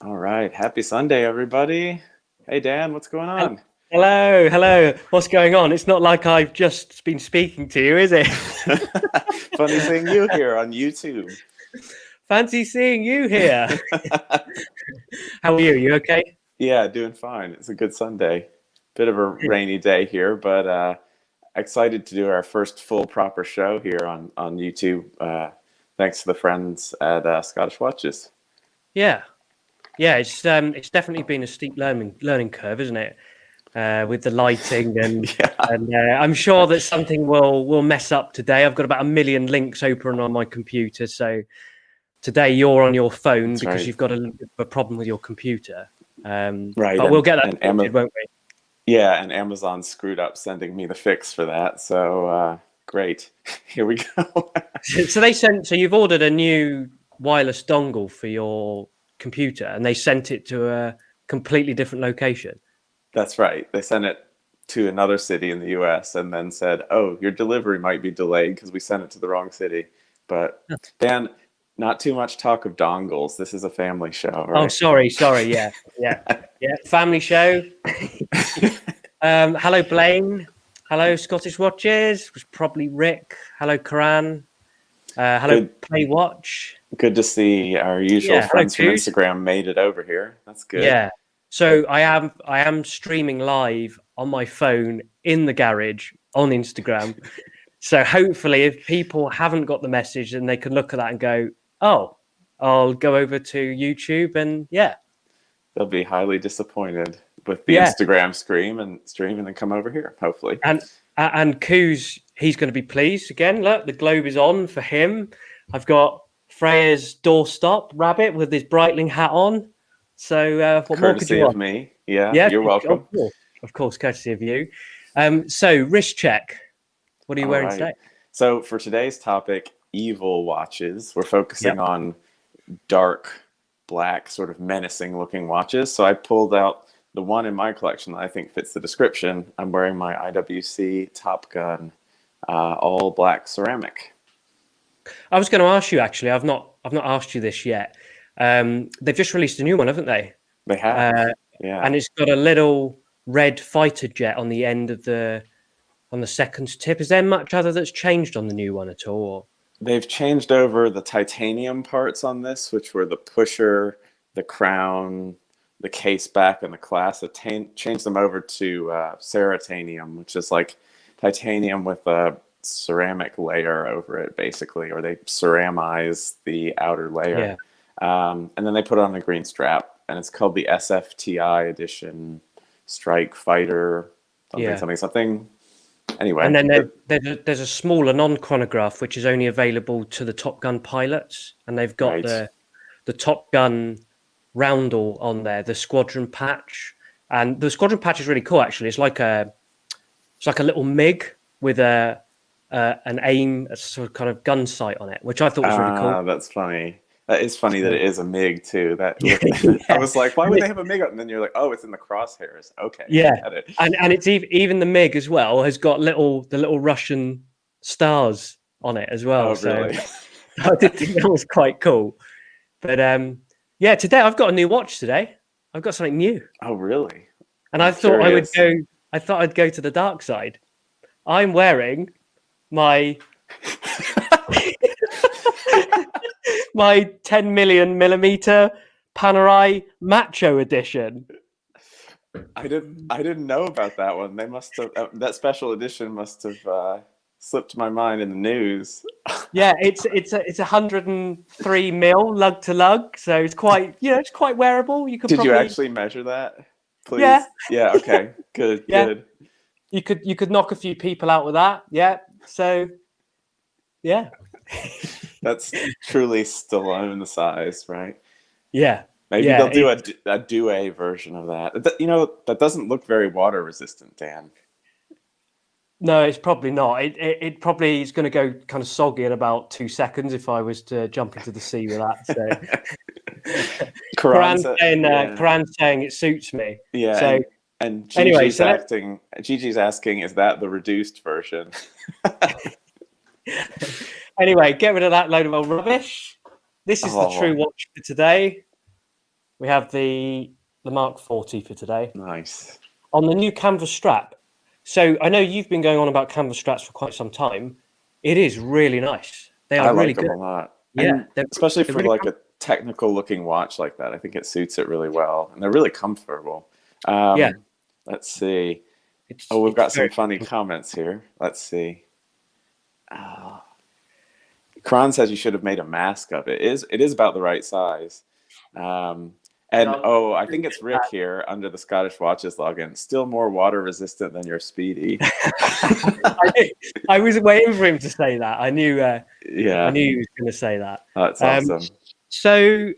All right. Happy Sunday, everybody. Hey, Dan, what's going on? Hello. What's going on? It's not like I've just been speaking to you, is it? Funny seeing you here on YouTube. Fancy seeing you here. How are you? You okay? Yeah, doing fine. It's a good Sunday. Bit of a rainy day here, but excited to do our first full proper show here on YouTube. Thanks to the friends at Scottish Watches. Yeah. It's definitely been a steep learning curve, isn't it? With the lighting and Yeah, I'm sure that something will mess up today. I've got about 1 million links open on my computer, so today you're on your phone that's because right. you've got a problem with your computer. Right, But we'll get that sorted, won't we? yeah, and Amazon screwed up sending me the fix for that. So great. Here we go. So you've ordered a new wireless dongle for your computer, and they sent it to a completely different location. That's right. They sent it to another city in the US and then said, "Oh, your delivery might be delayed because we sent it to the wrong city." But Dan, not too much talk of dongles. This is a family show, Oh, right? sorry. Yeah. Family show. Hello, Blaine. Hello, Scottish Watches. It was probably Rick. Hello, Karan. Hello, Good Play Watch. good to see our usual Yeah. Hello, friends from Coos. Instagram made it over here. That's good. Yeah. So I am streaming live on my phone in the garage on Instagram. So hopefully, if people haven't got the message, then they can look at that and go, "Oh, I'll go over to YouTube." And They'll be highly disappointed with the yeah, Instagram stream and then come over here, hopefully. and Coos, he's going to be pleased again. Look, the globe is on for him. I've got Freya's doorstop rabbit with his Breitling hat on. So what more could you Courtesy of want? me. Yeah, Yeah, you're welcome. of course, courtesy of you. So wrist check. What are you All wearing right. today? So for today's topic, evil watches, we're Yep. focusing on dark black, sort of menacing looking watches. So I pulled out the one in my collection that I think fits the description. I'm wearing my IWC Top Gun all black ceramic. I was going to ask you actually. I've not asked you this yet. They've just released a new one, haven't they? They have. Uh, Yeah. and it's got a little red fighter jet on the end of the second tip. Is there much other that's changed on the new one at all? They've changed over the titanium parts on this, which were the pusher, the crown, the case back, and the clasp. They changed them over to ceratanium, which is like titanium with a ceramic layer over it, basically, or they ceramize the outer layer. Yeah, And then they put on a green strap, and it's called the SFTI edition Strike Fighter, something, yeah. something, something. And Anyway, then there's a smaller non-chronograph which is only available to the Top Gun pilots, and they've got right. the Top Gun roundel on there, the squadron patch, and the squadron patch is really cool. Actually, it's like a little MiG with an aim, a sort of kind of gun sight on it, which I thought was really cool. Ah, that's funny. That is funny that So, it is a MiG too. That I yeah, was like, why would they have a MiG? And then you're like, oh, it's in the crosshairs. Okay, I yeah, get it. and it's even the MiG as well has got the little Russian stars on it as well. Oh, So really? I did think that was quite cool. But yeah, today I've got a new watch today. I've got something new, Oh, really? and I I'm thought I would curious. go. I thought I'd go to the dark side. I'm wearing my my 10 million millimeter Panerai Macho edition. I didn't know about that one. They must have that special edition must have slipped my mind in the news. Yeah, it's 103 mil lug to lug, so it's quite wearable. You could Did you probably actually measure that? yeah Please. Yeah. Okay. Good. yeah Good. you could knock a few people out with that. Yeah, so yeah That's truly Stallone size, right? yeah Maybe yeah. they'll do a duet version of that. That doesn't look very water resistant, Dan. No, it's probably not. It probably is going to go kind of soggy in about 2 seconds if I was to jump into the sea with that. So Karan's, yeah, Karan's saying it suits me. yeah, So and anyway, Gigi's so let acting. Gigi's asking, is that the reduced version? anyway, get rid of that load of old rubbish. This is the true Oh, watch for today. We have the Mark 40 for today. Nice. On the new canvas strap. So I know you've been going on about canvas straps for quite some time. It is really nice. They are I really like them good. a lot. Yeah, And especially for really like a technical looking watch like that, I think it suits it really well. And they're really comfortable. Yeah. Let's see. It's We've got some very funny comments here. Let's see. Kron says you should have made a mask of it. It is about the right size. And I think it's Rick here under the Scottish Watches login. Still more water resistant than your Speedy. I was waiting for him to say that. I knew Yeah, he was going to say that. that's awesome. So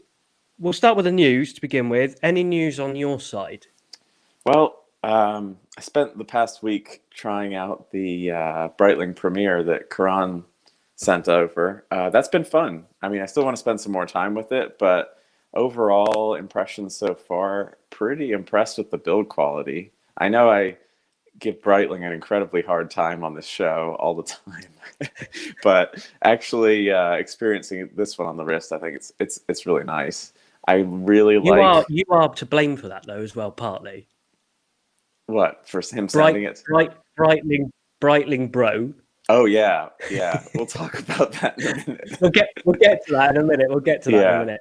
we'll start with the news to begin with. Any news on your side? Well, I spent the past week trying out the Breitling Premiere that Karan sent over. That's been fun. I mean, I still want to spend some more time with it, but overall impressions so far, pretty impressed with the build quality. I know I give Breitling an incredibly hard time on this show all the time, but actually experiencing this one on the wrist, I think it's really nice. I really You are to blame for that though as well, partly. What, for him sending it? Breitling bro. Oh yeah. We'll talk about that in a minute. We'll get to that in a minute.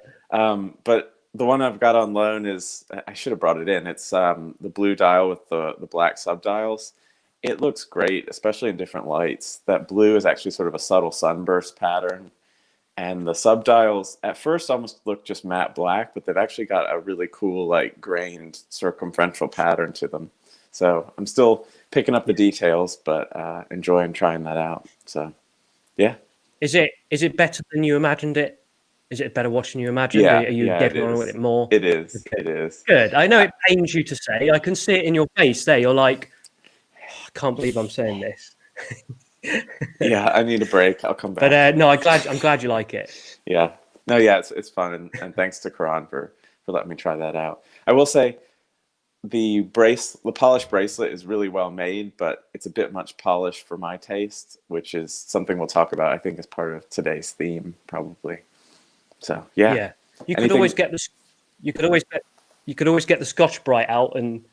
But the one I've got on loan is, I should have brought it in. It's the blue dial with the black subdials. It looks great, especially in different lights. That blue is actually sort of a subtle sunburst pattern. And the subdials at first almost look just matte black, but they've actually got a really cool, like, grained circumferential pattern to them. So I'm still picking up the details, but enjoying trying that out. So, yeah. Is it better than you imagined it? Is it a better watch than you imagined? Yeah, Are you getting on with it more? It is. Okay. It is. Good. I know it pains you to say. I can see it in your face there. You're like, I can't believe I'm saying this. Yeah, I need a break. I'll come back. But no, I'm glad you like it. Yeah. No, yeah, it's fun, and thanks to Karan for letting me try that out. I will say the polished bracelet is really well made, but it's a bit much polish for my taste, which is something we'll talk about, I think, as part of today's theme, probably. So yeah. Yeah. You could always get the Scotch Brite out and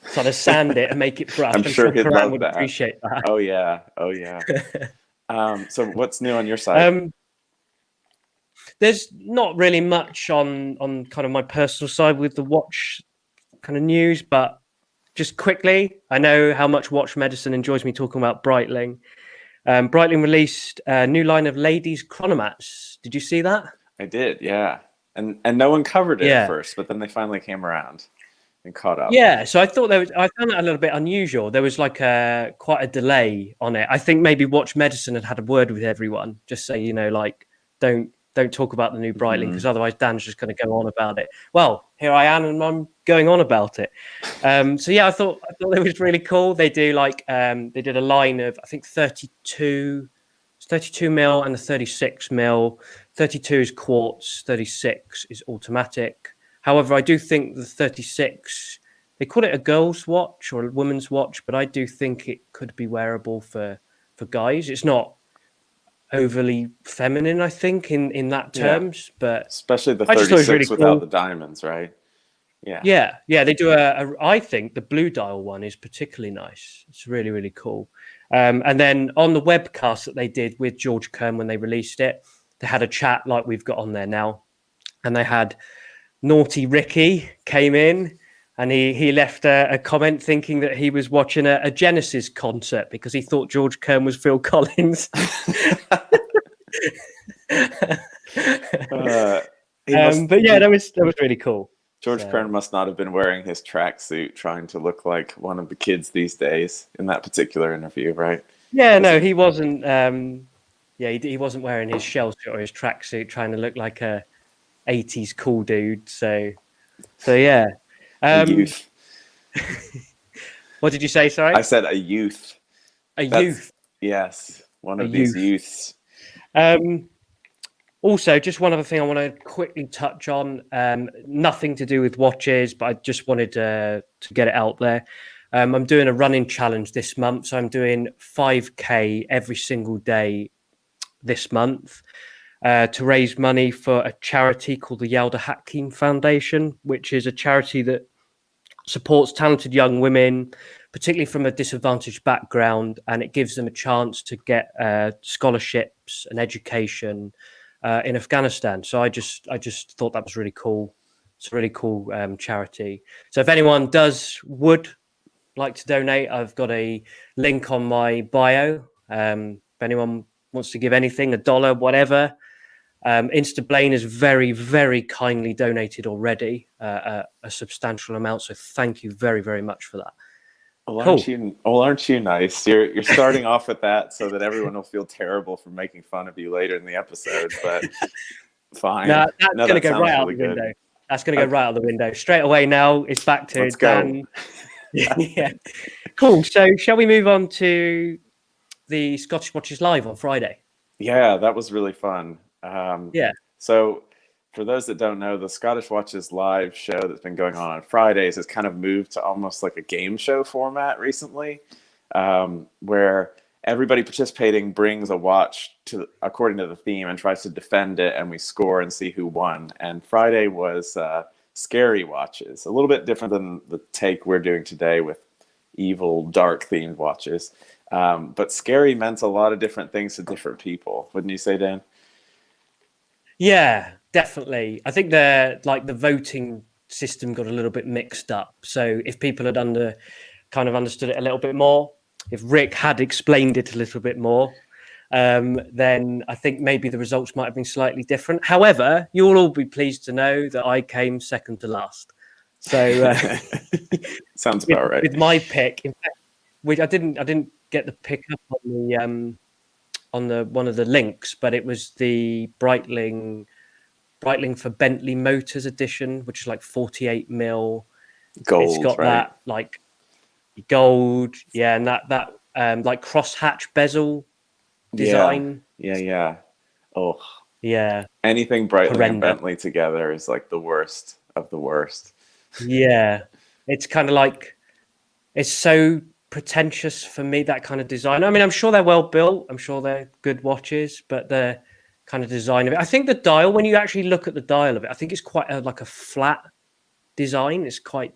sort of sand it and make it brush. I'm sure he'd love would that. appreciate that. Oh yeah. So what's new on your side? There's not really much on kind of my personal side with the watch kind of news, but just quickly, I know how much Watch Medicine enjoys me talking about Breitling. Breitling released a new line of ladies chronomats. Did you see that? I did, yeah. And no one covered it at first, but then they finally came around and caught up. Yeah, so I found that a little bit unusual. There was like quite a delay on it. I think maybe Watch Medicine had a word with everyone, just say, like, don't talk about the new Breitling because otherwise Dan's just going to go on about it. Well, here I am and I'm going on about it. So yeah, I thought it was really cool. They do they did a line of, I think 32 mil and a 36 mil. 32 is quartz, 36 is automatic. However, I do think the 36, they call it a girl's watch or a woman's watch, but I do think it could be wearable for guys. It's not overly feminine, I think, in that terms, but especially the 36 really without the diamonds, right? Yeah. They do I think the blue dial one is particularly nice. It's really, really cool. And then on the webcast that they did with George Kern when they released it, they had a chat like we've got on there now, and they had Naughty Ricky came in. And he left a comment thinking that he was watching a Genesis concert because he thought George Kern was Phil Collins. But yeah, that was really cool. George Kern must not have been wearing his tracksuit trying to look like one of the kids these days in that particular interview, right? Yeah, no, he wasn't. He wasn't wearing his shell suit or his tracksuit trying to look like a 80s cool dude. So yeah. A youth. What did you say? Sorry, I said a youth. Youth. Yes, one of these youths. Also, just one other thing I want to quickly touch on. Nothing to do with watches, but I just wanted to get it out there. I'm doing a running challenge this month, so I'm doing 5K every single day this month. to raise money for a charity called the Yalda Hakim Foundation, which is a charity that supports talented young women, particularly from a disadvantaged background, and it gives them a chance to get scholarships and education in Afghanistan. So I just thought that was really cool. It's a really cool charity. So if anyone would like to donate, I've got a link on my bio. If anyone wants to give anything, $1, whatever. Instablaine has very, very kindly donated already a substantial amount. So thank you very, very much for that. Well, Cool. aren't you nice? You're starting off with that so that everyone will feel terrible for making fun of you later in the episode. But fine. No, that's going to that go sounds right out really the window. good. That's going to go right out the window. Straight away now, it's back to Let's go. Dan. Yeah. Cool. So shall we move on to the Scottish Watches Live on Friday? Yeah, that was really fun. Yeah. So for those that don't know, the Scottish Watches Live show that's been going on Fridays has kind of moved to almost like a game show format recently, where everybody participating brings a watch according to the theme and tries to defend it, and we score and see who won. And Friday was scary watches, a little bit different than the take we're doing today with evil, dark themed watches. But scary meant a lot of different things to different people, wouldn't you say, Dan? Yeah, definitely. I think the voting system got a little bit mixed up. So if people had understood it a little bit more, if Rick had explained it a little bit more, then I think maybe the results might have been slightly different. However, you'll all be pleased to know that I came second to last. So sounds about right. With my pick, in fact, which I didn't get the pick up on the one of the links, but it was the Breitling for Bentley Motors edition, which is like 48 mil gold. It's got right? that like gold, yeah, and that like crosshatch bezel design. Yeah. Oh, yeah. Anything Breitling Horrendous. and Bentley together is like the worst of the worst. Yeah, it's kind of like it's so pretentious for me, that kind of design. I mean, I'm sure they're well built. I'm sure they're good watches, but the kind of design of it. I think the dial, when you actually look at the dial of it, I think it's quite like a flat design. It's quite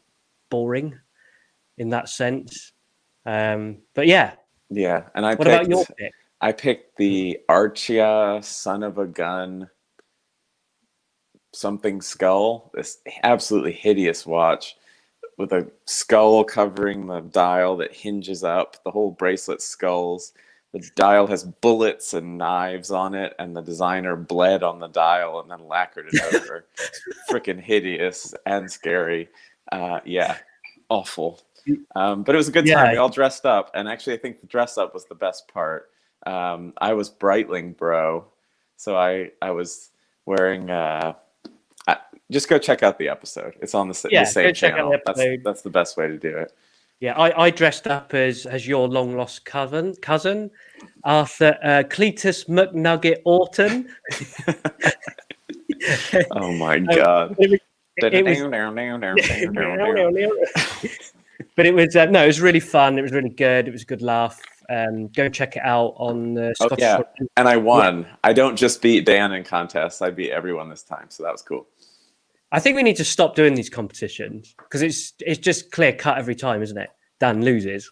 boring in that sense. But yeah. Yeah, and what about your pick? I picked the Archia Son of a Gun something skull. This absolutely hideous watch with a skull covering the dial that hinges up. The whole bracelet skulls. The dial has bullets and knives on it, and the designer bled on the dial and then lacquered it over. Freaking hideous and scary. Yeah, awful. But it was a good time. We all dressed up, and actually I think the dress up was the best part. I was Breitling bro, so I was wearing just go check out the episode. It's on the same channel. That's the best way to do it. Yeah, I dressed up as your long lost cousin Arthur Cletus McNugget Orton. Oh my god. But it was no, it was really fun. It was really good. It was a good laugh. Go check it out on the Scottish. Yeah, and I won. I don't just beat Dan in contests. I beat everyone this time, so that was cool. I think we need to stop doing these competitions because it's just clear cut every time, isn't it? Dan loses.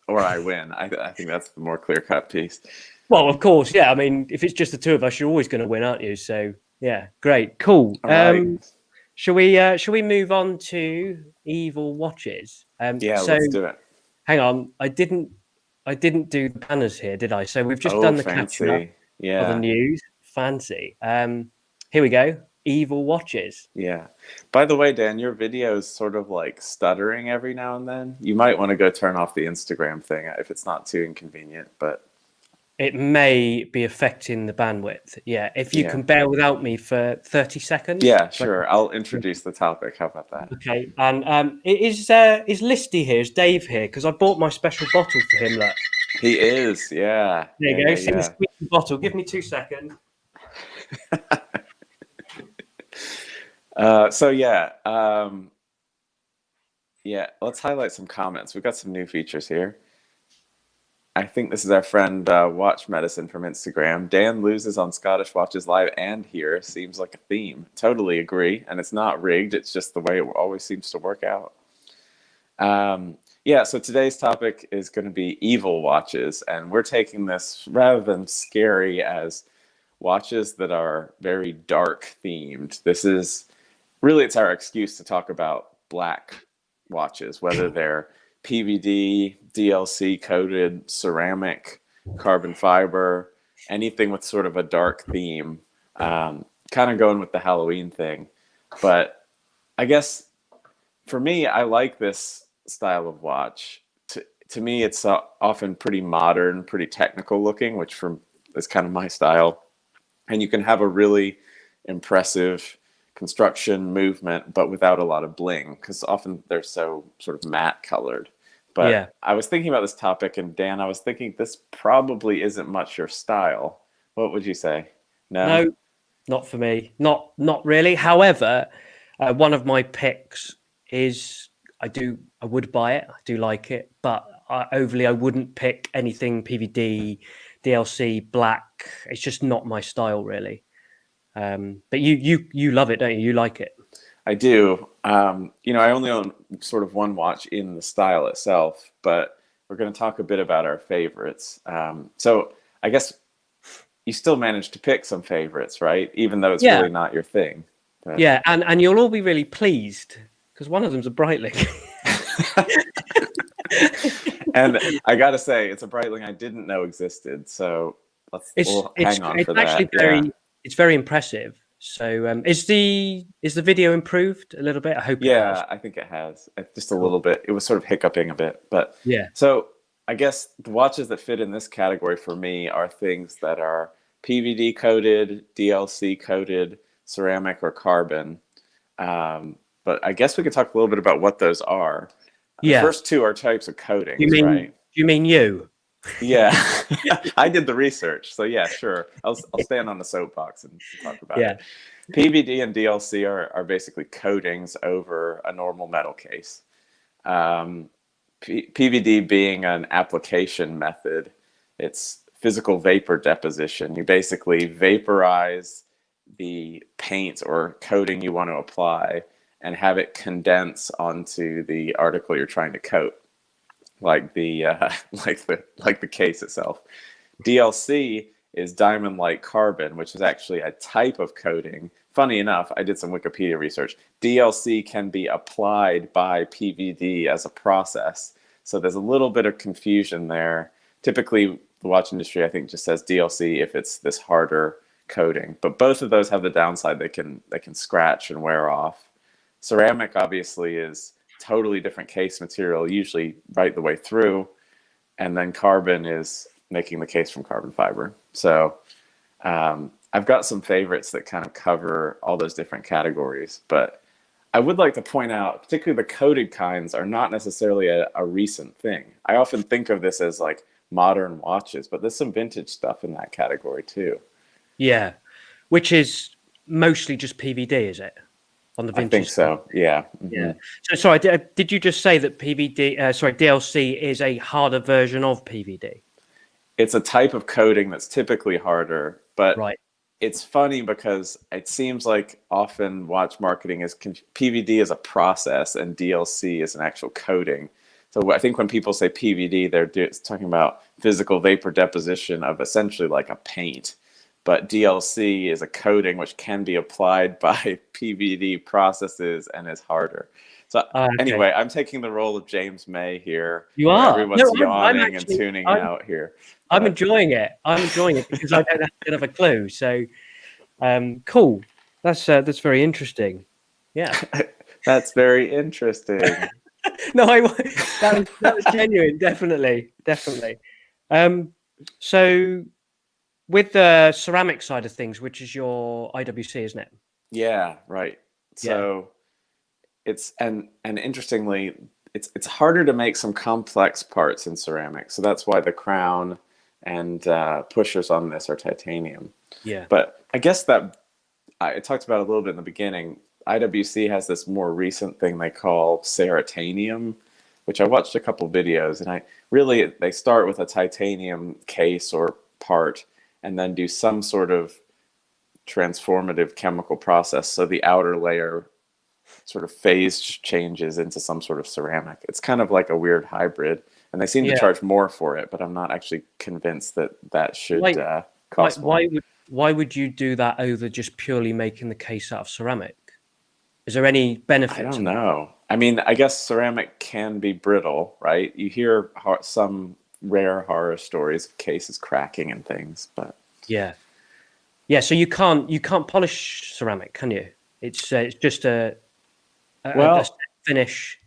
Or I win. I think that's the more clear cut piece. Well, of course, yeah. I mean, if it's just the two of us, you're always going to win, aren't you? So yeah, great, cool. Right. Shall we move on to evil watches? Yeah, let's do it. Hang on, I didn't do the banners here, did I? So we've just done the fancy. catch-up of the news. Fancy. Here we go. Evil watches. Yeah. By the way, Dan, your video is sort of like stuttering every now and then. You might want to go turn off the Instagram thing if it's not too inconvenient, but it may be affecting the bandwidth. Yeah. If you can bear without me for 30 seconds. Yeah, sure. I'll introduce the topic. How about that? Okay. And is Listy here? Is Dave here? Because I bought my special bottle for him. Look. He is. Yeah. There you go. See the squeaky bottle. Give me 2 seconds. Let's highlight some comments. We've got some new features here. I think this is our friend Watch Medicine from Instagram. Dan loses on Scottish Watches live and here. Seems like a theme. Totally agree. And it's not rigged. It's just the way it always seems to work out. Yeah, so today's topic is going to be evil watches. And we're taking this rather than scary as watches that are very dark themed. This is really, it's our excuse to talk about black watches, whether they're PVD, DLC coated, ceramic, carbon fiber, anything with sort of a dark theme. Kind of going with the Halloween thing. But I guess for me, I like this style of watch. To me, it's often pretty modern, pretty technical looking, which is kind of my style. And you can have a really impressive construction movement, but without a lot of bling, because often they're so sort of matte colored. But yeah. I was thinking about this topic, and Dan, I was thinking this probably isn't much your style. What would you say? No, not for me. Not really. However, one of my picks is I would buy it. I do like it, but overly I wouldn't pick anything PVD, DLC, black. It's just not my style, really. But you love it, don't you? You like it. I do. I only own sort of one watch in the style itself, but we're going to talk a bit about our favorites. So I guess you still managed to pick some favorites, right? Even though it's really not your thing. But... Yeah, and you'll all be really pleased because one of them's a Breitling. And I got to say, it's a Breitling I didn't know existed. So we'll hang on for that. It's very impressive. So is the video improved a little bit? I hope. Yeah, I think it has. Just a little bit. It was sort of hiccuping a bit, but yeah. So I guess the watches that fit in this category for me are things that are PVD coated, DLC coated, ceramic or carbon. But I guess we could talk a little bit about what those are. Yeah. The first two are types of coatings, right? You mean you? Yeah, I did the research, so yeah, sure. I'll stand on the soapbox and talk about it. PBD and DLC are basically coatings over a normal metal case. PVD being an application method, it's physical vapor deposition. You basically vaporize the paint or coating you want to apply and have it condense onto the article you're trying to coat. Like the case itself. DLC is diamond-like carbon, which is actually a type of coating. Funny enough, I did some Wikipedia research. DLC can be applied by PVD as a process. So there's a little bit of confusion there. Typically, the watch industry, I think, just says DLC if it's this harder coating. But both of those have the downside. They can scratch and wear off. Ceramic, obviously, is totally different case material, usually right the way through, and then carbon is making the case from carbon fiber. So I've got some favorites that kind of cover all those different categories, but I would like to point out, particularly the coated kinds are not necessarily a recent thing. I often think of this as like modern watches, but there's some vintage stuff in that category too. Yeah, which is mostly just PVD, is it? On the vintage. I think so. Yeah. Mm-hmm. Yeah. So sorry, did you just say that DLC is a harder version of PVD? It's a type of coating that's typically harder, but right. It's funny because it seems like often watch marketing is PVD is a process and DLC is an actual coating. So I think when people say PVD, they're talking about physical vapor deposition of essentially like a paint. But DLC is a coating which can be applied by PVD processes and is harder. So anyway, I'm taking the role of James May here. You are. Everyone's yawning and tuning out here. I'm enjoying it. I'm enjoying it because I don't have a clue. So cool. That's very interesting. Yeah. That's very interesting. No, that was genuine. Definitely. So with the ceramic side of things, which is your IWC, isn't it? Yeah, right. So it's and interestingly, it's harder to make some complex parts in ceramic. So that's why the crown and pushers on this are titanium. Yeah. But I guess that I talked about it a little bit in the beginning. IWC has this more recent thing they call ceratanium. which I watched a couple videos, and they start with a titanium case or part and then do some sort of transformative chemical process. So the outer layer sort of phase changes into some sort of ceramic. It's kind of like a weird hybrid, and they seem to charge more for it, but I'm not actually convinced that should cost more. Why would you do that over just purely making the case out of ceramic? Is there any benefit? I don't know. I mean, I guess ceramic can be brittle, right? You hear some rare horror stories of cases cracking and things, but yeah. So you can't polish ceramic, can you? It's just a finish.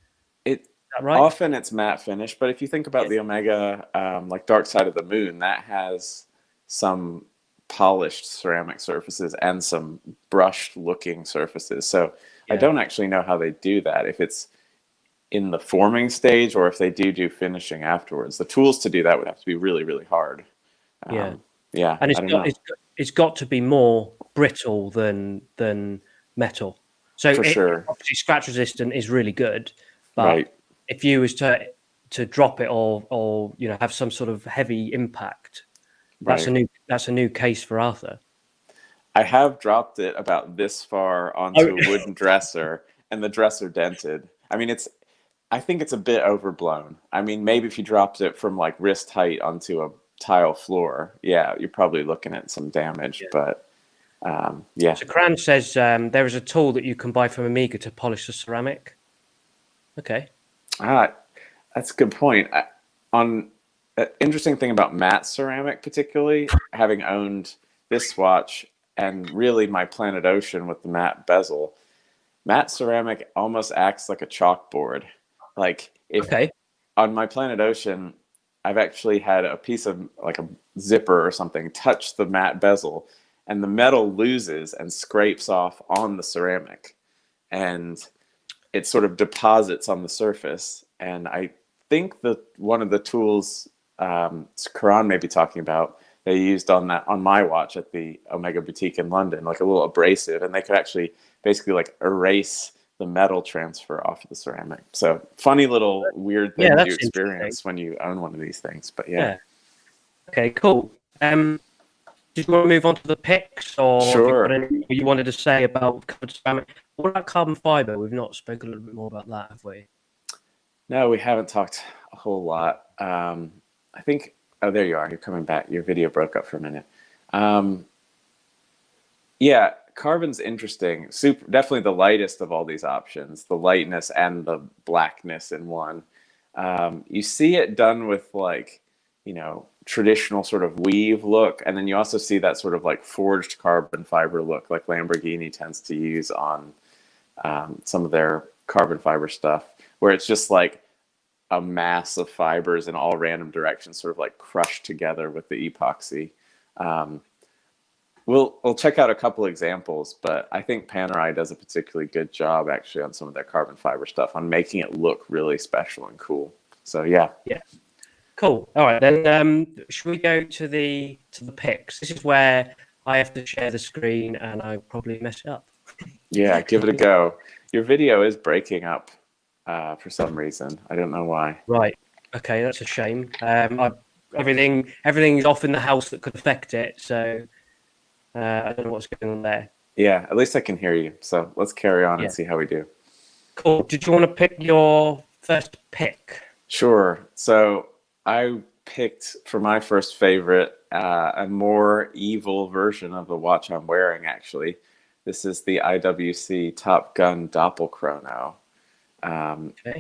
Right? Often it's matte finish, but if you think about the Omega, like Dark Side of the Moon, that has some polished ceramic surfaces and some brushed looking surfaces. So I don't actually know how they do that, if it's in the forming stage or if they do finishing afterwards. The tools to do that would have to be really, really hard. And it's got to be more brittle than metal. So sure. Obviously scratch resistant is really good, but right. If you was to drop it or have some sort of heavy impact, that's a new case for Arthur. I have dropped it about this far onto a wooden dresser, and the dresser dented. I mean, I think it's a bit overblown. I mean, maybe if you dropped it from like wrist height onto a tile floor, you're probably looking at some damage. But So Cran says there is a tool that you can buy from Amiga to polish the ceramic. Okay. That's a good point. Interesting thing about matte ceramic, particularly having owned this watch and really my Planet Ocean with the matte bezel, matte ceramic almost acts like a chalkboard. Like on my Planet Ocean, I've actually had a piece of like a zipper or something touch the matte bezel, and the metal loses and scrapes off on the ceramic, and it sort of deposits on the surface. And I think that one of the tools Karan may be talking about, they used on my watch at the Omega Boutique in London, like a little abrasive, and they could actually basically like erase the metal transfer off of the ceramic. So funny little weird things you experience when you own one of these things. But Okay, cool. Did you want to move on to the picks, or sure. you wanted to say about covered ceramic? What about carbon fiber? We've not spoken a little bit more about that, have we? No, we haven't talked a whole lot. I think, there you are. You're coming back. Your video broke up for a minute. Carbon's interesting. Definitely the lightest of all these options, the lightness and the blackness in one. You see it done with like, traditional sort of weave look, and then you also see that sort of like forged carbon fiber look like Lamborghini tends to use on some of their carbon fiber stuff, where it's just like a mass of fibers in all random directions, sort of like crushed together with the epoxy. We'll check out a couple examples, but I think Panerai does a particularly good job actually on some of their carbon fiber stuff on making it look really special and cool. So yeah. Cool. All right, then should we go to the picks? This is where I have to share the screen and I probably mess it up. Yeah, give it a go. Your video is breaking up for some reason. I don't know why. Right. Okay, that's a shame. Everything's off in the house that could affect it, so I don't know what's going on there. Yeah, at least I can hear you. So let's carry on and see how we do. Cool. Did you want to pick your first pick? Sure. So I picked for my first favorite a more evil version of the watch I'm wearing, actually. This is the IWC Top Gun Doppel Chrono.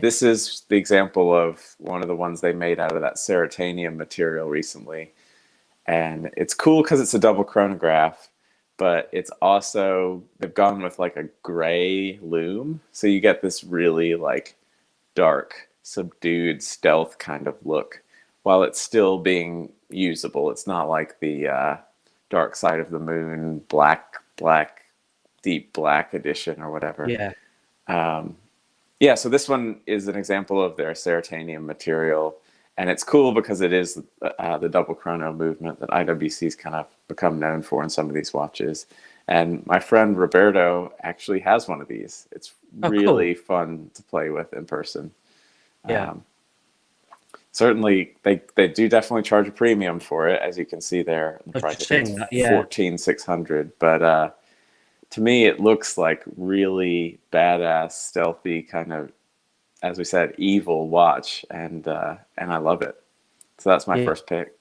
This is the example of one of the ones they made out of that ceratanium material recently. And it's cool because it's a double chronograph, but it's also, they've gone with like a gray lume. So you get this really like dark, subdued stealth kind of look while it's still being usable. It's not like the Dark Side of the Moon black, deep black edition or whatever. So this one is an example of their ceratanium material. And it's cool because it is the double chrono movement that IWC's kind of become known for in some of these watches. And my friend Roberto actually has one of these. It's really fun to play with in person. Yeah. Certainly, they do definitely charge a premium for it, as you can see there. The I was price, just I think saying that, it's yeah. 14,600. But to me, it looks like really badass, stealthy kind of, as we said, evil watch, and I love it. So that's my Yeah. first pick.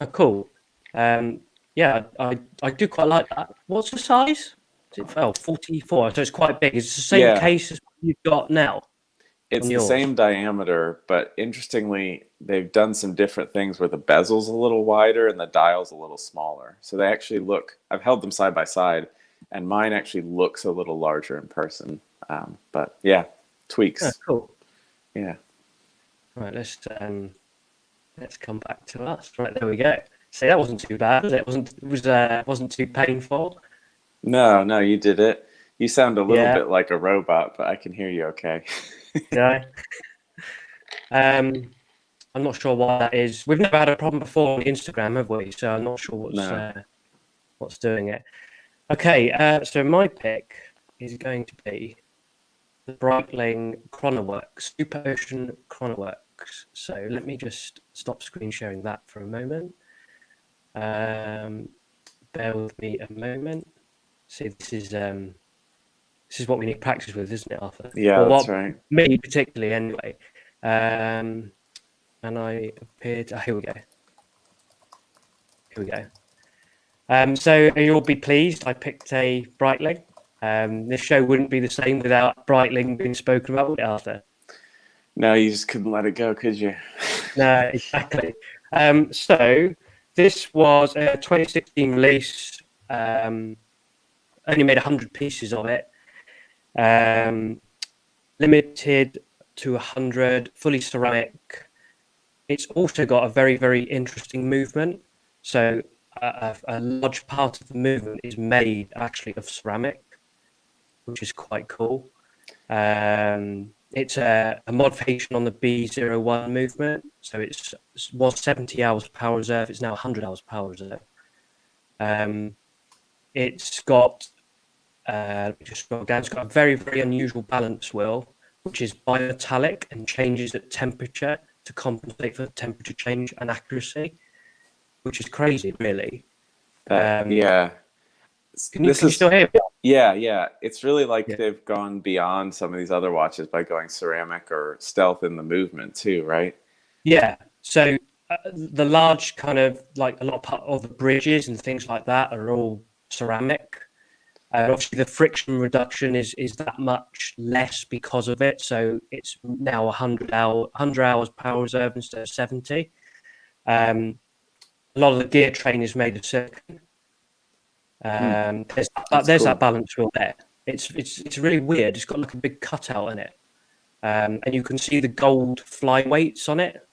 Oh, cool. Yeah, I do quite like that. What's the size? Is it 44? So it's quite big. It's the same Yeah, case as what you've got now it's on the yours. same diameter, but interestingly, they've done some different things where the bezel's a little wider and the dial's a little smaller. So they actually look, I've held them side by side, and mine actually looks a little larger in person. But yeah, Oh, tweaks. cool. Yeah. Right, let's come back to us. Right, there we go. See, that wasn't too bad, was it? Wasn't too painful. No, you did it. You sound a little Yeah, bit like a robot, but I can hear you okay. yeah. I'm not sure why that is. We've never had a problem before on Instagram, have we? So I'm not sure No. what's doing it. Okay, so my pick is going to be the Breitling Chronoworks, Super Ocean Chronoworks. So let me just stop screen sharing that for a moment. Bear with me a moment. See, this is what we need practice with, isn't it, Arthur? Yeah, Or that's what right. me particularly, anyway. And I appeared. Oh, here we go. Here we go. So you'll be pleased. I picked a Breitling. This show wouldn't be the same without Breitling being spoken about, would it, Arthur? No, you just couldn't let it go, could you? No, exactly. So this was a 2016 release. Only made 100 pieces of it. Limited to 100, fully ceramic. It's also got a very, very interesting movement. So a large part of the movement is made actually of ceramic, which is quite cool. It's a modification on the B01 movement. So it was 70 hours power reserve. It's now 100 hours power reserve. It's got just scroll down. It's got a very, very unusual balance wheel, which is bimetallic and changes at temperature to compensate for temperature change and accuracy, which is crazy, really. Yeah. Can you still hear me? Yeah. It's really like Yeah. they've gone beyond some of these other watches by going ceramic or stealth in the movement too, right? Yeah. So the large kind of like a lot of the bridges and things like that are all ceramic. And obviously the friction reduction is that much less because of it. So it's now 100 hours power reserve instead of 70. A lot of the gear train is made of silicon. There's That's that cool. balance wheel there. It's really weird. It's got like a big cutout in it, and you can see the gold flyweights on it.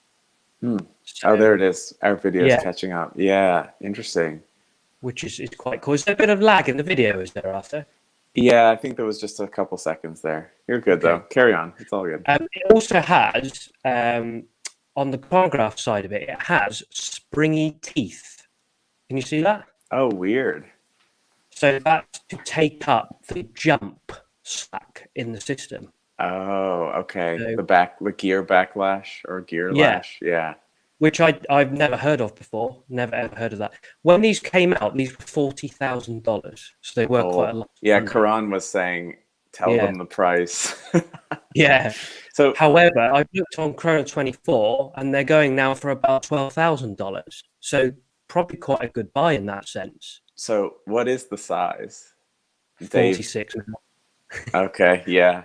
So, Oh, there it is. Our video is yeah, catching up. Yeah, interesting. which is quite cool. Is there a bit of lag in the video? Is there, Arthur? Yeah, I think there was just a couple seconds there. You're good though. Okay. Carry on. It's all good. It also has on the chronograph side of it, it has springy teeth. Can you see that? Oh, weird. So that's to take up the jump slack in the system. Oh, okay. So, The gear backlash or gear yeah, lash. Yeah. which I've never heard of before. Never ever heard of that. When these came out, these were $40,000, so they were quite a Oh, lot of yeah. money. Karan was saying, tell Yeah, them the price. yeah. So, However, I've looked on Chrono 24, and they're going now for about $12,000. So probably quite a good buy in that sense. so what is the size, Dave? 46. Okay. Yeah.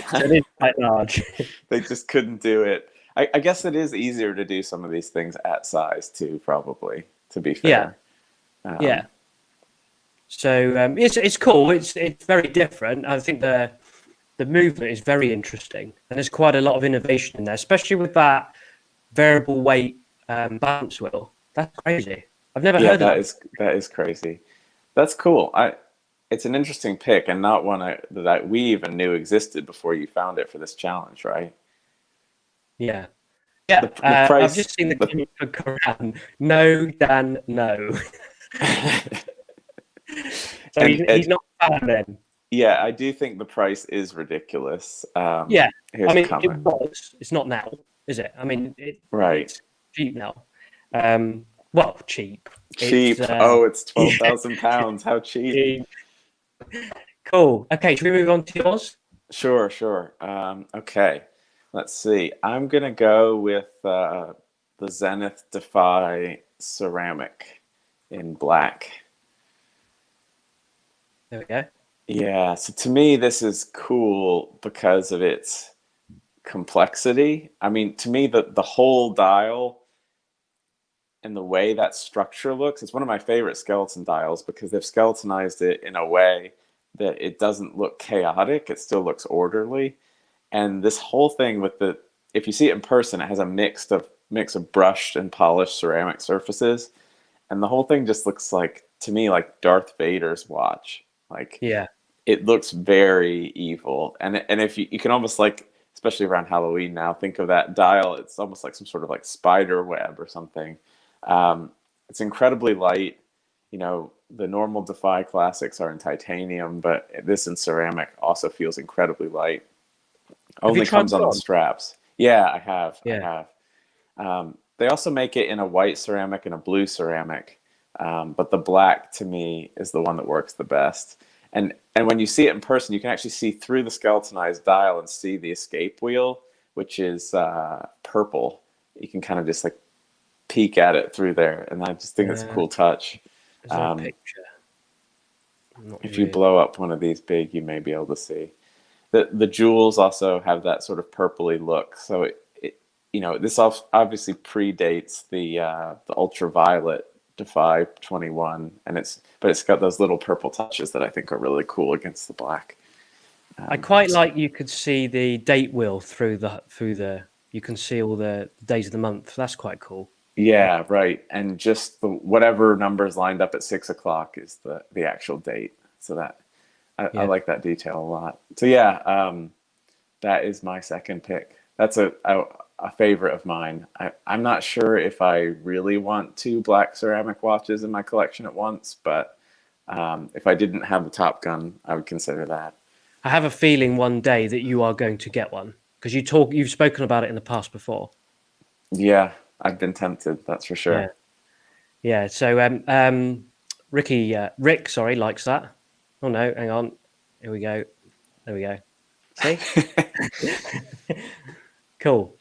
So it is quite large. They just couldn't do it. I guess it is easier to do some of these things at size too, probably, to be Yeah, fair. yeah. So it's cool. It's very different. I think the movement is very interesting, and there's quite a lot of innovation in there, especially with that variable weight balance wheel. That's crazy. I've never Yeah, heard of that. that is crazy. That's cool. It's an interesting pick and not one that we even knew existed before you found it for this challenge, right? Yeah, yeah. The I've price, just seen the the comment for Koran. No, Dan, no. So and he's not a fan then. Yeah, I do think the price is ridiculous. Yeah, Here's I a mean, it comment. was. It's not now, is it? I mean, Right. it's cheap now. Well, cheap. It's Cheap. Oh, it's yeah, £12,000. How cheap? cheap. Cool. Okay, should we move on to yours? Sure, sure. Okay, let's see. I'm gonna go with the Zenith Defy ceramic in black. There we go. Yeah, so to me, this is cool because of its complexity. I mean, to me, the whole dial and the way that structure looks, it's one of my favorite skeleton dials because they've skeletonized it in a way that it doesn't look chaotic. It still looks orderly. And this whole thing with the, if you see it in person, it has a mix of brushed and polished ceramic surfaces. And the whole thing just looks like, to me, like Darth Vader's watch. Like, Yeah. it looks very evil. And if you can almost like, especially around Halloween now, think of that dial. It's almost like some sort of like spider web or something. It's incredibly light. You know, the normal Defy classics are in titanium, but this in ceramic also feels incredibly light. Have you Only tried comes it on the on? straps. Yeah, I have. I Yeah. have. They also make it in a white ceramic and a blue ceramic, but the black to me is the one that works the best. And when you see it in person, you can actually see through the skeletonized dial and see the escape wheel, which is purple. You can kind of just like peek at it through there, and I just think it's a cool touch. Is there a picture? If you blow up one of these big, you may be able to see. The jewels also have that sort of purpley look. So it you know, this obviously predates the ultraviolet Defy 21, and it's got those little purple touches that I think are really cool against the black. I quite like you could see the date wheel through the you can see all the days of the month. That's quite cool. Yeah, right. And just whatever numbers lined up at 6 o'clock is the actual date. So that I like that detail a lot. So yeah, that is my second pick. That's a favorite of mine. I'm not sure if I really want two black ceramic watches in my collection at once, but if I didn't have the Top Gun, I would consider that. I have a feeling one day that you are going to get one because you've spoken about it in the past before. Yeah, I've been tempted. That's for sure. Yeah. So Rick, sorry, likes that. Oh no, hang on. Here we go. There we go. See? Cool.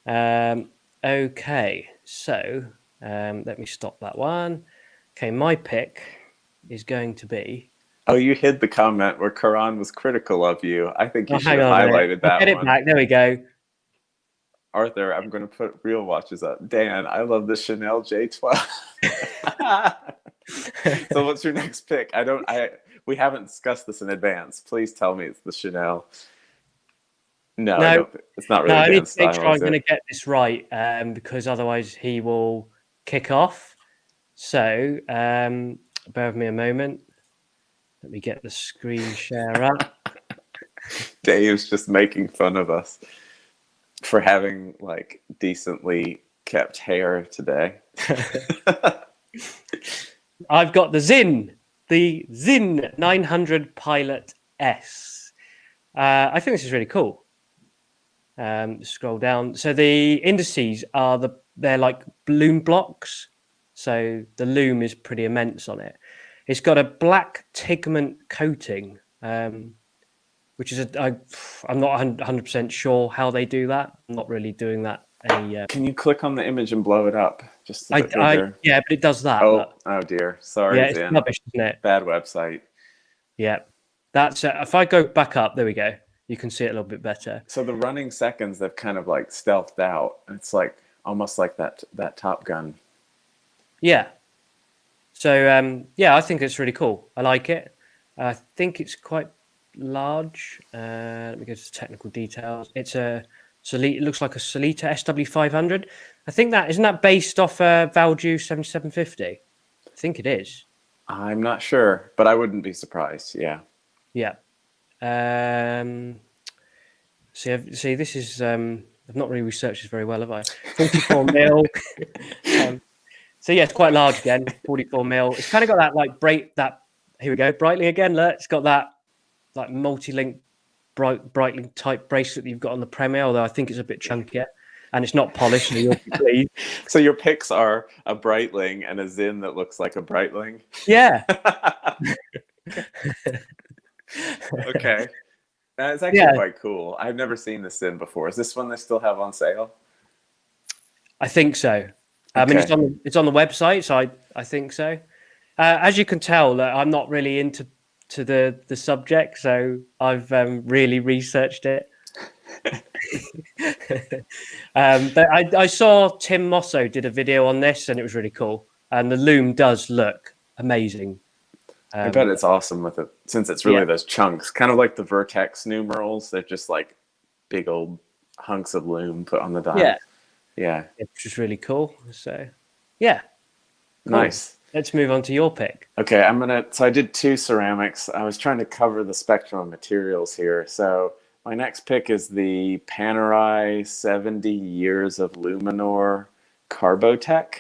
Okay. So let me stop that one. Okay, my pick is going to be. Oh, you hid the comment where Karan was critical of you. I think you should have highlighted that Get it one. back. There we go. Arthur, I'm going to put real watches up. Dan, I love the Chanel J12. So what's your next pick? We haven't discussed this in advance. Please tell me it's the Chanel. No, it's not really. No, I need Dan's to make style, sure I'm going to get this right because otherwise he will kick off. So bear with me a moment. Let me get the screen share up. Dave's just making fun of us for having like decently kept hair today. I've got the Sinn 900 Pilot S. I think this is really cool. Scroll down. So the indices they're like loom blocks. So the loom is pretty immense on it. It's got a black pigment coating, which is I'm not 100% sure how they do that. I'm not really doing that. Can you click on the image and blow it up? Just a bit bigger. Yeah, but it does that. Oh dear. Sorry, yeah, Zen. it's rubbish, isn't it? Bad website. Yeah, that's if I go back up, there we go. You can see it a little bit better. So the running seconds, they've kind of like stealthed out. It's like almost like that Top Gun. Yeah. So I think it's really cool. I like it. I think it's quite large. Let me go to the technical details. It's a Solita. It looks like a Solita SW500. I think isn't that based off Valju 7750. I think it is. I'm not sure, but I wouldn't be surprised. Yeah. Yeah. See, this is. I've not really researched this very well, have I? 44 mil. So yeah, it's quite large again. 44 mil. It's kind of got that like here we go, Breitling again. Look, it's got that like multi-link Breitling type bracelet that you've got on the Premier, although I think it's a bit chunkier and it's not polished. So you'll be pleased. So your picks are a Breitling and a Sinn that looks like a Breitling. Yeah. Okay. That's actually quite cool. I've never seen the Sinn before. Is this one they still have on sale? I think so. I mean, it's on the website, so I think so. As you can tell, I'm not really into the subject, so I've really researched it. But I saw Tim Mosso did a video on this, and it was really cool. And the loom does look amazing. I bet it's awesome with it, since it's really those chunks, kind of like the Vertex numerals. They're just like big old hunks of loom put on the dial. Yeah, which is really cool. So, yeah, cool. Nice. Let's move on to your pick. Okay, so I did 2 ceramics. I was trying to cover the spectrum of materials here. So my next pick is the Panerai 70 Years of Luminor Carbotech.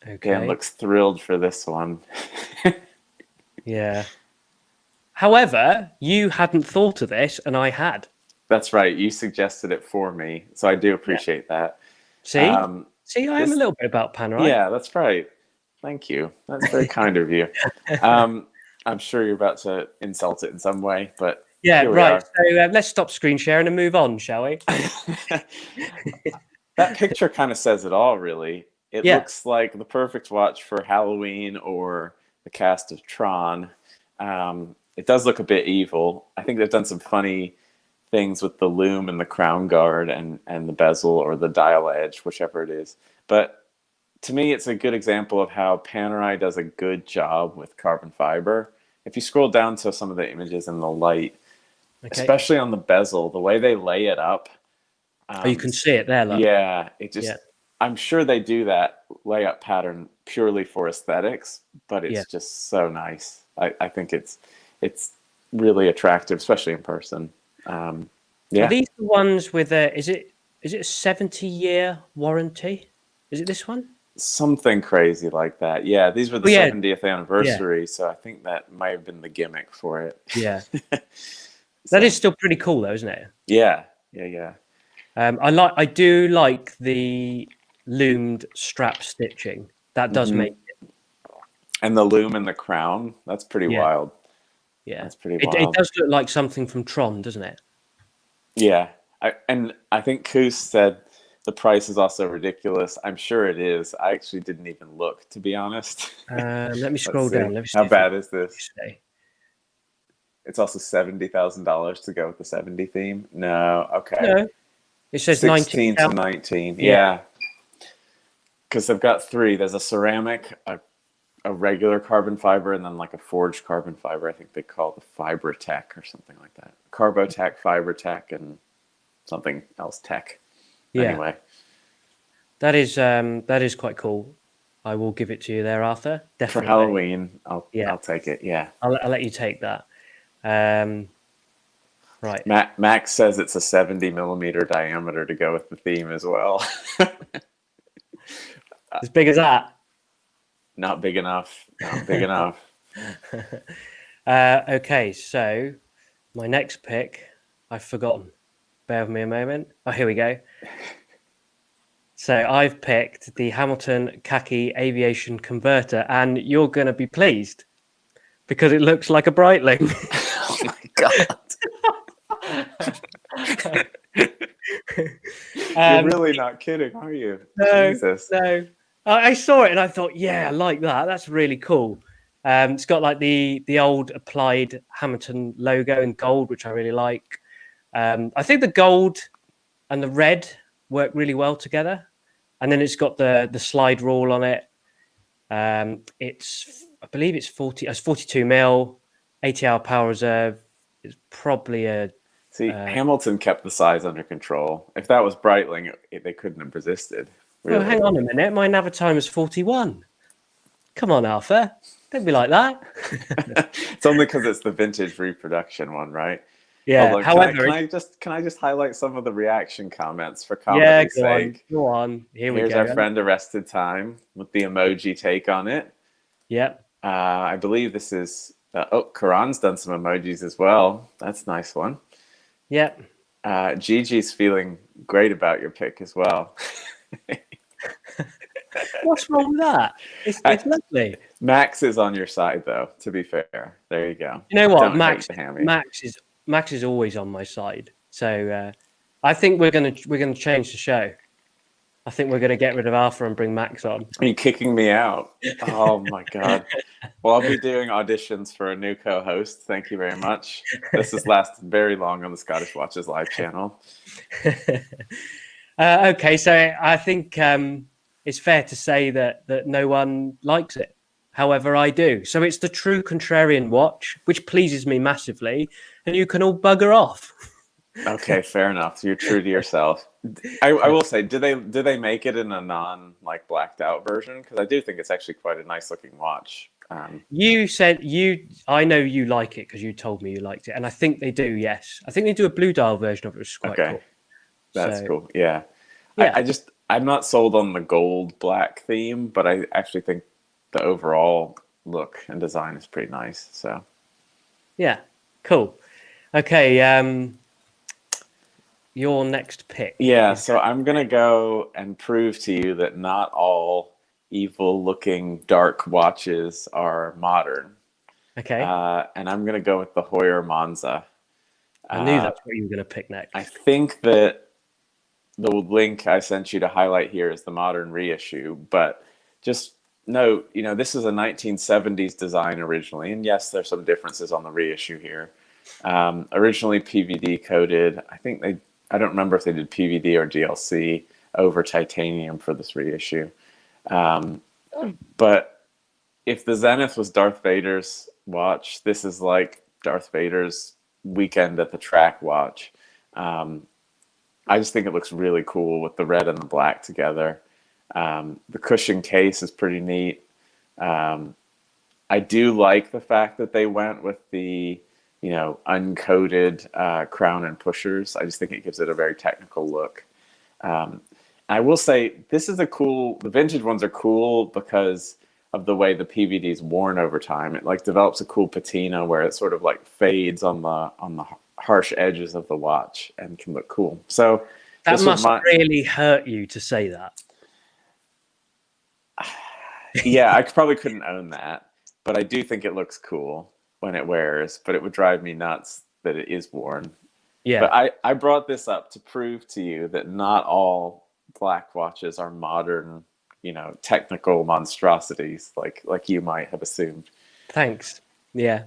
Okay. Dan looks thrilled for this one. Yeah. However, you hadn't thought of this, and I had. That's right. You suggested it for me, so I do appreciate that. See? See, I am a little bit about Panerai. Yeah, that's right. Thank you. That's very kind of you. I'm sure you're about to insult it in some way, but yeah, right. So let's stop screen sharing and move on, shall we? That picture kind of says it all, really. It looks like the perfect watch for Halloween or the cast of Tron. It does look a bit evil. I think they've done some funny things with the loom and the crown guard and the bezel or the dial edge, whichever it is. But to me, it's a good example of how Panerai does a good job with carbon fiber. If you scroll down to some of the images in the light, especially on the bezel, the way they lay it up. You can see it there. Look. Yeah, it just... I'm sure they do that layup pattern purely for aesthetics, but it's just so nice. I think it's really attractive, especially in person. Are these the ones with is it a 70-year warranty? Is it this one? Something crazy like that. Yeah, these were the 70th anniversary, so I think that might have been the gimmick for it. Yeah. That is still pretty cool though, isn't it? Yeah. I do like the loomed strap stitching. That does make it. And the loom and the crown, that's pretty wild. Yeah, that's pretty wild. It does look like something from Tron, doesn't it? Yeah, I think Koos said the price is also ridiculous. I'm sure it is. I actually didn't even look, to be honest. Let me scroll down. Let me see how bad is this? It's also $70,000 to go with the 70 theme. No, okay. No, it says 16 to 19. Yeah. Because they've got 3. There's a ceramic, a regular carbon fiber, and then like a forged carbon fiber. I think they call it the Fibratech or something like that. Carbotech, Fibratech, and something else tech. Yeah. Anyway, that is quite cool. I will give it to you there, Arthur. Definitely. For Halloween, I'll take it. Yeah, I'll let you take that. Right. Max says it's a 70 millimeter diameter to go with the theme as well. As big as that? Not big enough. Not big enough. Okay, so my next pick, I've forgotten. Bear with me a moment. Oh, here we go. So I've picked the Hamilton Khaki Aviation Converter, and you're going to be pleased because it looks like a Breitling. Oh my God. You're really not kidding, are you? No, Jesus. No. I saw it and I thought, yeah, I like that. That's really cool. It's got like the old applied Hamilton logo in gold, which I really like. I think the gold and the red work really well together. And then it's got the slide rule on it. I believe it's 42 mil, 80-hour power reserve. It's probably a... See, Hamilton kept the size under control. If that was Breitling, they couldn't have resisted. Really. Oh, hang on a minute. My Navitime is 41. Come on, Arthur. Don't be like that. It's only because it's the vintage reproduction one, right? Yeah. On, however, can I just highlight some of the reaction comments for comedy's sake? Go on. Here's our friend Arrested Time with the emoji take on it. Yep. I believe this is Karan's done some emojis as well. That's a nice one. Yep. Gigi's feeling great about your pick as well. What's wrong with that? It's lovely. Max is on your side, though. To be fair, there you go. You know what? Don't hate the hammy. Max is always on my side. So I think we're gonna change the show. I think we're gonna get rid of Arthur and bring Max on. Are you kicking me out? Oh my god. Well, I'll be doing auditions for a new co-host. Thank you very much. This has lasted very long on the Scottish Watches live channel. Okay, so I think it's fair to say that no one likes it. However, I do. So it's the true contrarian watch, which pleases me massively, and you can all bugger off. Okay, fair enough. You're true to yourself. I will say, do they make it in a non blacked out version? Because I do think it's actually quite a nice looking watch. You said I know you like it because you told me you liked it, and I think they do. Yes, I think they do a blue dial version of it, which is quite cool. That's cool. Yeah. I'm not sold on the gold black theme, but I actually think the overall look and design is pretty nice. So yeah, cool. Okay, your next pick. Yeah, so I'm gonna go and prove to you that not all evil-looking dark watches are modern. Okay. And I'm gonna go with the Heuer Monza. I knew that's what you were gonna pick next. I think that the link I sent you to highlight here is the modern reissue, but just note, this is a 1970s design originally, and yes, there's some differences on the reissue here. Originally Pbd coded. I don't remember if they did Pbd or Dlc over titanium for this reissue. But if the Zenith was Darth Vader's watch, this is like Darth Vader's weekend at the track watch. I just think it looks really cool with the red and the black together. The cushion case is pretty neat. I do like the fact that they went with the uncoated crown and pushers. I just think it gives it a very technical look. I will say the vintage ones are cool because of the way the PVD is worn over time. It develops a cool patina where it sort of fades on the harsh edges of the watch and can look cool. So that must really hurt you to say that. Yeah, I probably couldn't own that, but I do think it looks cool when it wears, but it would drive me nuts that it is worn. Yeah. But I brought this up to prove to you that not all black watches are modern, technical monstrosities like you might have assumed. Thanks. Yeah.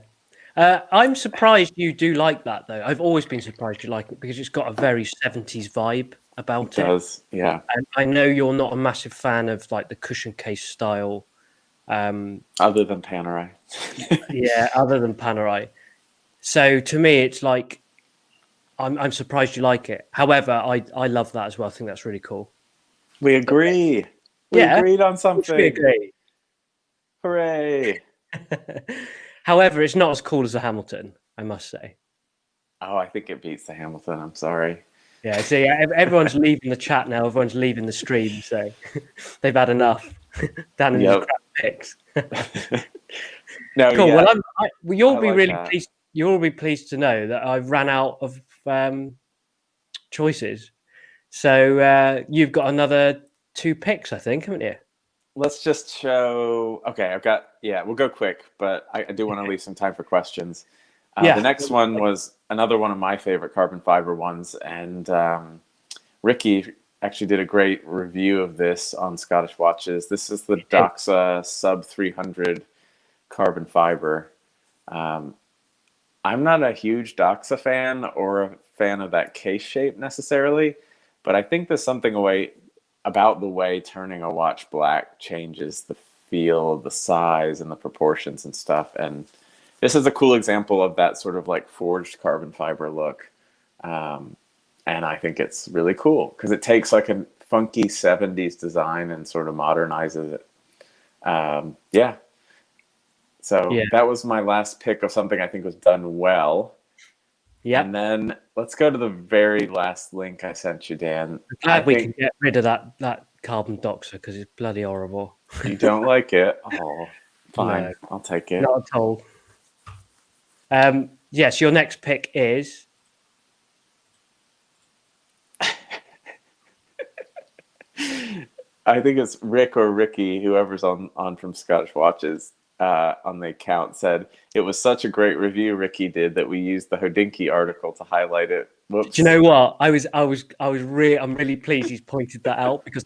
I'm surprised you do like that, though. I've always been surprised you like it because it's got a very 70s vibe about it. It does, yeah. And I know you're not a massive fan of the cushion case style. Other than Panerai. Yeah, other than Panerai. So to me, it's I'm surprised you like it. However, I love that as well. I think that's really cool. We agree. We agreed on something. We agree. Hooray. However, it's not as cool as the Hamilton, I must say. Oh, I think it beats the Hamilton. I'm sorry. Yeah, see, everyone's leaving the chat now. Everyone's leaving the stream, so they've had enough. Dan and his crap picks. No, cool. Yeah. Well, you'll be really pleased. You'll be pleased to know that I've ran out of choices. So you've got another 2 picks, I think, haven't you? Let's just show. Okay, we'll go quick, but I do want to leave some time for questions. The next one was another one of my favorite carbon fiber ones, and Ricky actually did a great review of this on Scottish Watches. This is the Doxa sub 300 carbon fiber. I'm not a huge Doxa fan or a fan of that case shape necessarily, but I think there's something about the way turning a watch black changes the feel, the size, and the proportions and stuff. And this is a cool example of that sort of forged carbon fiber look. And I think it's really cool because it takes a funky 70s design and sort of modernizes it. So that was my last pick of something I think was done well. Yeah. And then let's go to the very last link I sent you, Dan. I'm glad we can get rid of that carbon Doxa because it's bloody horrible. You don't like it? Oh, fine. No, I'll take it. Not at all. Yes, your next pick is. I think it's Rick or Ricky, whoever's on from Scottish Watches, on the account said it was such a great review Ricky did that we used the Hodinky article to highlight it. Whoops. Do you know what? I'm really pleased he's pointed that out because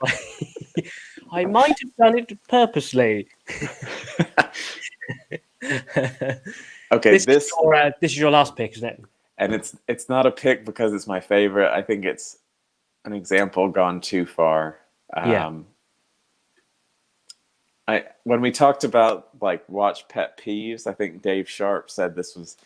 I might have done it purposely. Okay, this is your last pick, isn't it? And it's not a pick because it's my favorite. I think it's an example gone too far. When we talked about like watch pet peeves, I think Dave Sharp said this was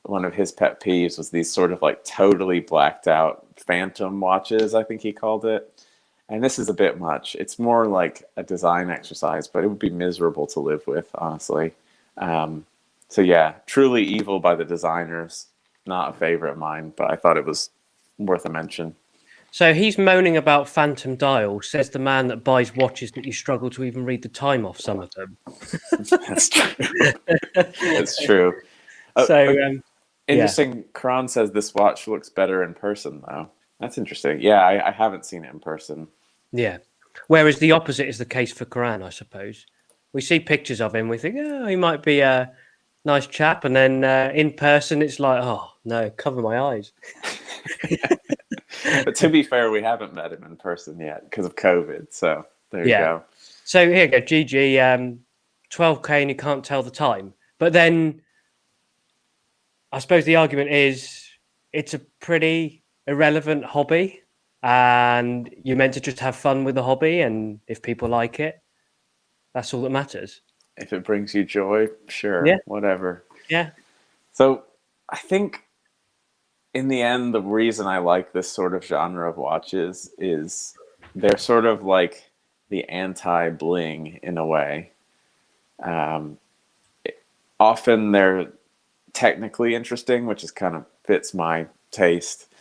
one of his pet peeves was these sort of like totally blacked out phantom watches, I think he called it. And this is a bit much. It's more like a design exercise, but it would be miserable to live with, honestly. So yeah, truly evil by the designers. Not a favorite of mine, but I thought it was worth a mention. So he's moaning about phantom dials, says the man that buys watches that you struggle to even read the time off some of them. That's true. That's true. Interesting. Yeah. Kron says this watch looks better in person, though. That's interesting. Yeah, I haven't seen it in person. Yeah. Whereas the opposite is the case for Karan, I suppose. We see pictures of him, we think, oh, he might be a nice chap. And then in person, it's like, oh, no, cover my eyes. But to be fair, we haven't met him in person yet because of COVID. So there you go. So here you go, GG, 12K and you can't tell the time. But then I suppose the argument is it's a pretty irrelevant hobby and you're meant to just have fun with the hobby. And if people like it, that's all that matters. If it brings you joy, sure, whatever. Yeah. So I think in the end, the reason I like this sort of genre of watches is they're sort of like the anti-bling in a way. Often they're technically interesting, which is kind of fits my taste.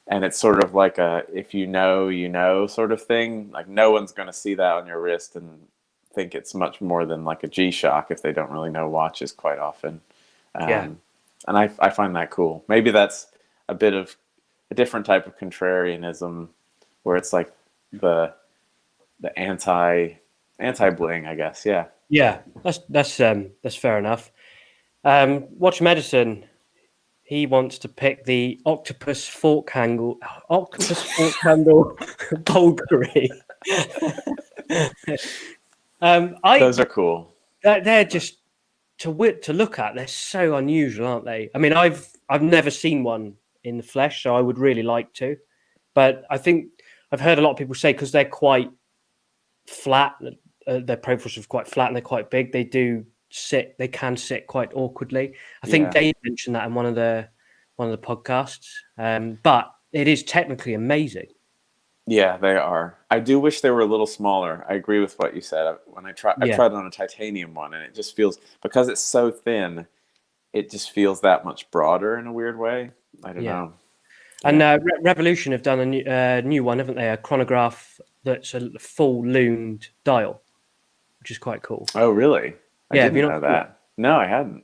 And it's sort of like a, if you know sort of thing. Like no one's going to see that on your wrist and think it's much more than like a G-Shock if they don't really know watches quite often. And I find that cool. Maybe that's a bit of a different type of contrarianism where it's like the anti-bling, I guess. Yeah, that's fair enough. Watch Medicine, he wants to pick the octopus fork handle Bulgari. Those are cool. They're just to look at. They're so unusual, aren't they? I mean, I've never seen one in the flesh, so I would really like to. But I think I've heard a lot of people say because they're quite flat, their profiles are quite flat and they're quite big. They can sit quite awkwardly. I think Dave mentioned that in one of the podcasts. But it is technically amazing. Yeah, they are. I do wish they were a little smaller. I agree with what you said. When I tried it on a titanium one, and it just feels, because it's so thin, it just feels that much broader in a weird way. I don't know. And Revolution have done a new one, haven't they? A chronograph that's a full luned dial, which is quite cool. Oh, really? I didn't know that. No, I hadn't.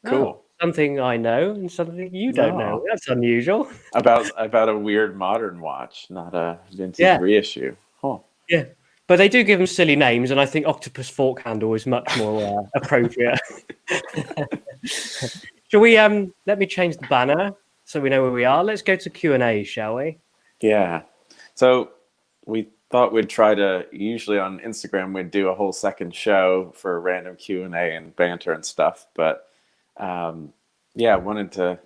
Cool. Oh, something I know and something you don't know. That's unusual. about a weird modern watch, not a vintage reissue. Huh. Yeah. But they do give them silly names, and I think Octopus Fork Handle is much more appropriate. Shall we let me change the banner so we know where we are? Let's go to Q&A, shall we? Yeah. So we thought we'd try to, usually on Instagram, we'd do a whole second show for random Q&A and banter and stuff. But wanted to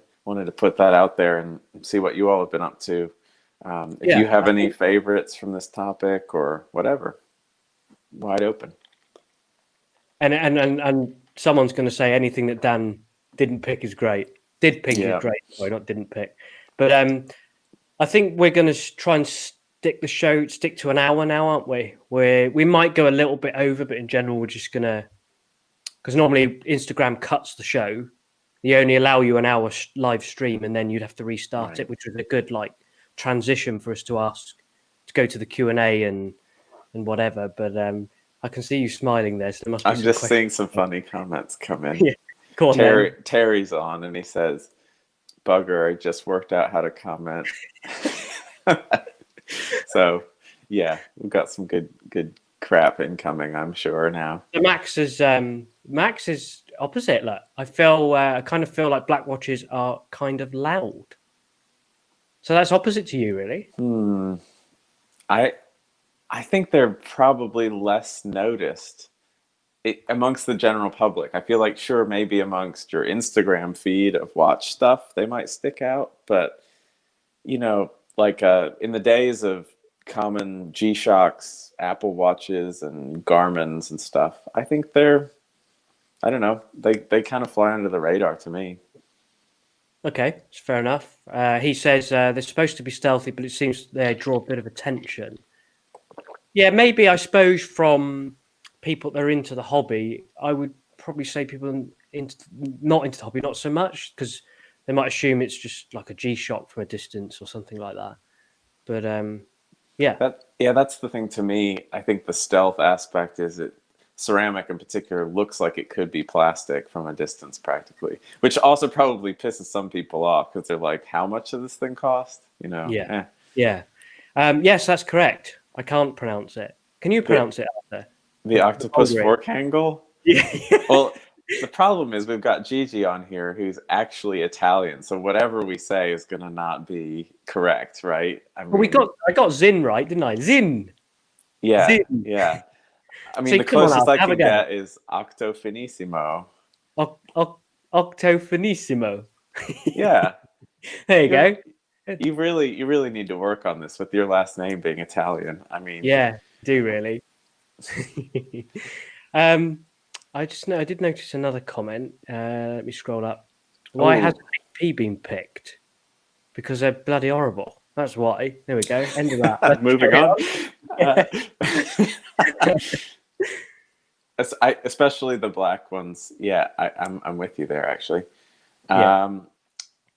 put that out there and see what you all have been up to. If you have any favorites from this topic or whatever, wide open. And someone's going to say anything that Dan didn't pick is great. Did pick is great. Sorry, not didn't pick. But I think we're going to try and stick to an hour now, aren't we? We might go a little bit over, but in general, we're just going to, because normally Instagram cuts the show. They only allow you an hour live stream, and then you'd have to restart it, which was a good transition for us to go to the Q&A and whatever. But I can see you smiling there. So there must be I'm just seeing some funny comments come in. Yeah. Go on then. Terry's on, and he says, "Bugger, I just worked out how to comment." So, yeah, we've got some good crap incoming, I'm sure now. So Max is opposite. Look, I kind of feel like black watches are kind of loud. So that's opposite to you, really. I think they're probably less noticed amongst the general public. I feel like, sure, maybe amongst your Instagram feed of watch stuff, they might stick out. But, like in the days of common G-Shocks, Apple Watches, and Garmin's and stuff, I think I don't know, they kind of fly under the radar to me. Okay, it's fair enough. He says they're supposed to be stealthy, but it seems they draw a bit of attention. Yeah, maybe, I suppose, from people that are into the hobby, I would probably say people not into the hobby, not so much, because they might assume it's just like a G-Shock from a distance or something like that. But yeah. That's the thing to me. I think the stealth aspect is ceramic in particular looks like it could be plastic from a distance practically, which also probably pisses some people off because they're like, how much does this thing cost? Yeah. Yes, that's correct. I can't pronounce it. Can you pronounce it, Arthur? The octopus fork angle? Yeah. Well, the problem is we've got Gigi on here who's actually Italian, so whatever we say is going to not be correct, right? Well, I got Zinn right, didn't I? Zinn. Yeah, Zinn. yeah. I mean, See, the come on, closest Al, I have a can go. get is octo finissimo. Octo finissimo. Yeah. There you go. You really need to work on this with your last name being Italian. I mean, Yeah, do really. I did notice another comment. Let me scroll up. Why hasn't AP been picked? Because they're bloody horrible. That's why. There we go. End of that. moving on. Especially the black ones. Yeah, I'm with you there actually. Yeah.